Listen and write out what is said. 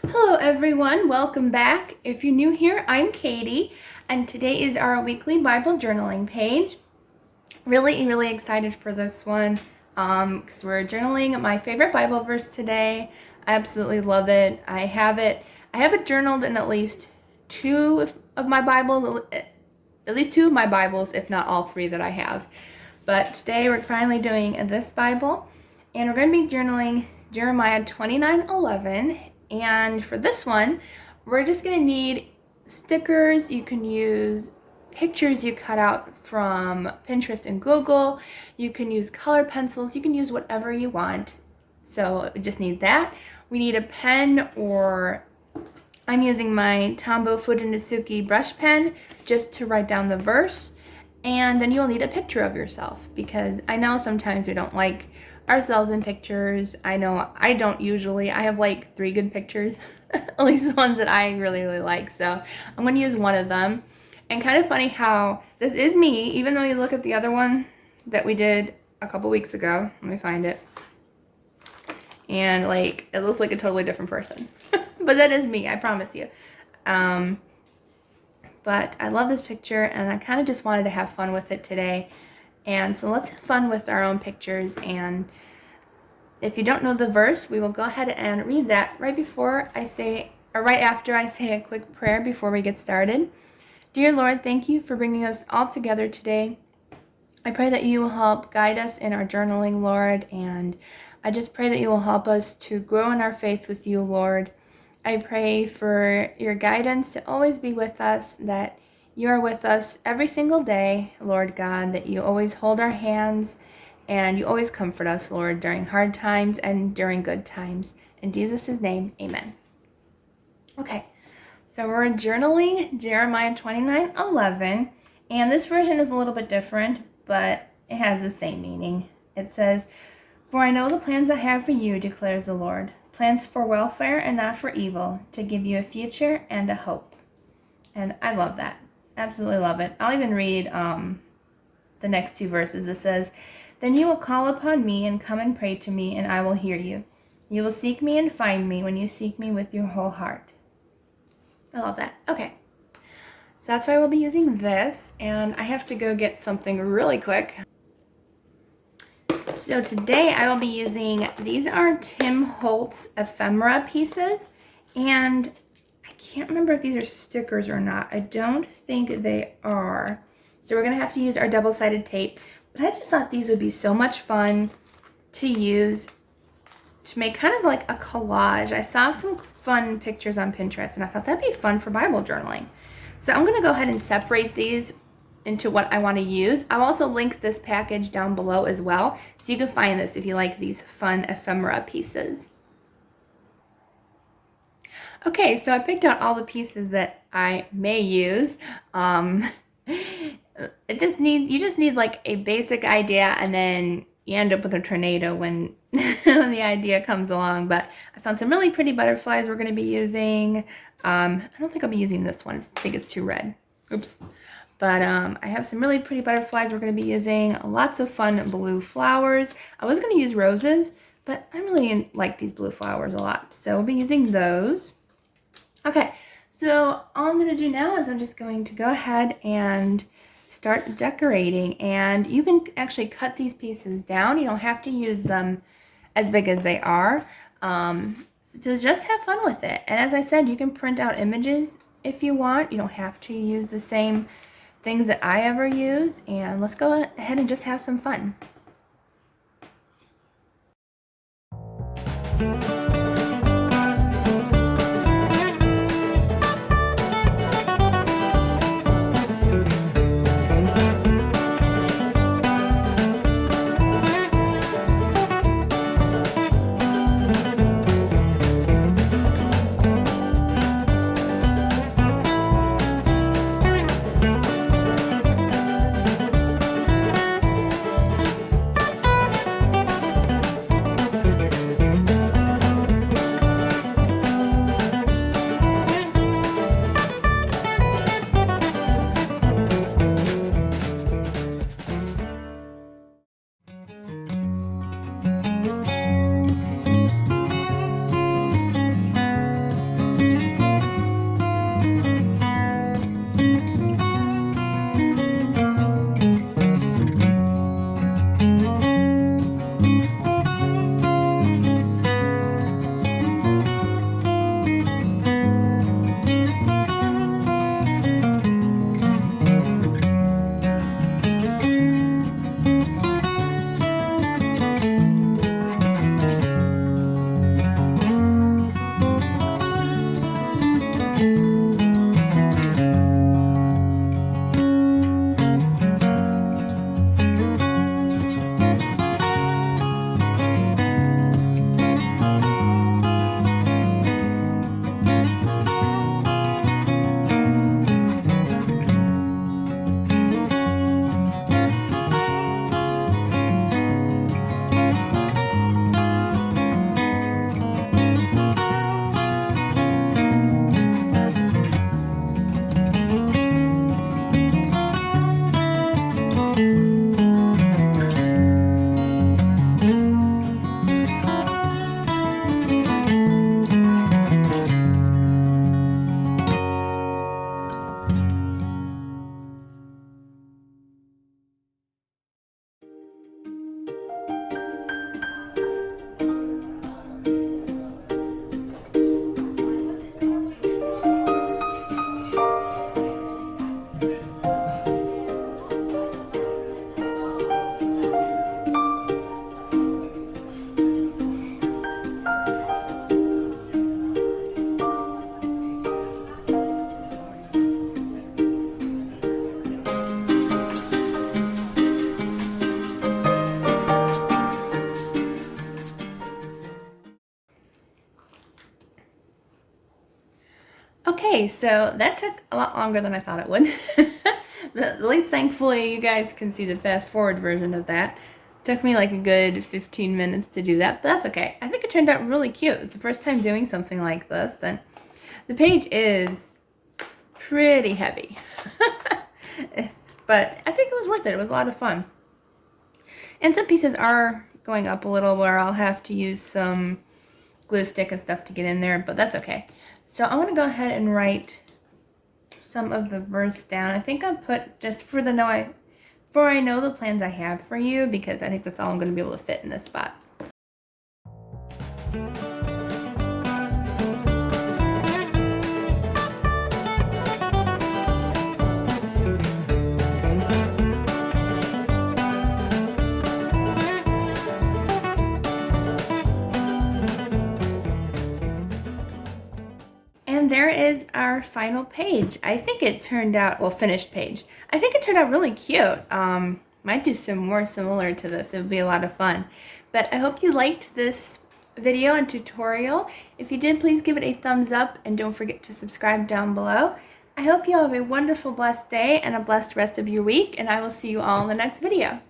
Hello everyone, welcome back. If you're new here, I'm Katie, and today is our weekly Bible journaling page. Really excited for this one because we're journaling my favorite Bible verse today. I absolutely love it. I have it journaled in at least two of my Bibles, if not all three that I have. But today we're finally doing this Bible, and we're going to be journaling Jeremiah 29:11. And for this one, we're just going to need stickers. You can use pictures you cut out from Pinterest and Google. You can use color pencils. You can use whatever you want. So we just need that. We need a pen, or I'm using my Tombow Fudenosuke brush pen just to write down the verse. And then you'll need a picture of yourself, because I know sometimes we don't like ourselves in pictures. I know I don't usually. I have like 3 good pictures, at least the ones that I really like. So I'm going to use one of them. And kind of funny how this is me, even though you look at the other one that we did a couple weeks ago. Let me find it. And like, it looks like a totally different person. But that is me, I promise you. But I love this picture, and I kind of just wanted to have fun with it today. And so let's have fun with our own pictures. And if you don't know the verse, we will go ahead and read that right after I say a quick prayer before we get started. Dear Lord, thank you for bringing us all together today. I pray that you will help guide us in our journaling, Lord, and I just pray that you will help us to grow in our faith with you, Lord. I pray for your guidance to always be with us, that you are with us every single day, Lord God, that you always hold our hands and you always comfort us, Lord, during hard times and during good times. In Jesus' name, amen. Okay, so we're journaling Jeremiah 29:11, and this version is a little bit different, but it has the same meaning. It says, "For I know the plans I have for you, declares the Lord, plans for welfare and not for evil, to give you a future and a hope." And I love that. Absolutely love it. I'll even read the next 2 verses. It says, "Then you will call upon me and come and pray to me, and I will hear you. You will seek me and find me when you seek me with your whole heart." I love that. Okay. So that's why we'll be using this, and I have to go get something really quick. So today I will be using, these are Tim Holtz Ephemera pieces, and I can't remember if these are stickers or not. I don't think they are. So we're going to have to use our double-sided tape. But I just thought these would be so much fun to use to make kind of like a collage. I saw some fun pictures on Pinterest, and I thought that'd be fun for Bible journaling. So I'm going to go ahead and separate these into what I want to use. I'll also link this package down below as well, so you can find this if you like these fun ephemera pieces. Okay, so I picked out all the pieces that I may use. You just need like a basic idea, and then you end up with a tornado when the idea comes along. But I found some really pretty butterflies we're going to be using. I don't think I'll be using this one. I think it's too red. Oops. But I have some really pretty butterflies we're going to be using. Lots of fun blue flowers. I was going to use roses, but I really like these blue flowers a lot. So we'll be using those. Okay, so all I'm going to do now is I'm just going to go ahead and start decorating. And you can actually cut these pieces down. You don't have to use them as big as they are. So just have fun with it. And as I said, you can print out images if you want. You don't have to use the same things that I ever use. And let's go ahead and just have some fun. Okay, so that took a lot longer than I thought it would. But at least thankfully you guys can see the fast forward version of that. Took me like a good 15 minutes to do that, but that's okay. I think it turned out really cute. It's the first time doing something like this, and the page is pretty heavy. But I think it was worth it. It was a lot of fun. And some pieces are going up a little where I'll have to use some glue stick and stuff to get in there, but that's okay. So I'm going to go ahead and write some of the verse down. I think I'll put just for I know the plans I have for you, because I think that's all I'm going to be able to fit in this spot. And there is our final page. I think it turned out, well, finished page. I think it turned out really cute. Might do some more similar to this. It would be a lot of fun. But I hope you liked this video and tutorial. If you did, please give it a thumbs up and don't forget to subscribe down below. I hope you all have a wonderful, blessed day and a blessed rest of your week, and I will see you all in the next video.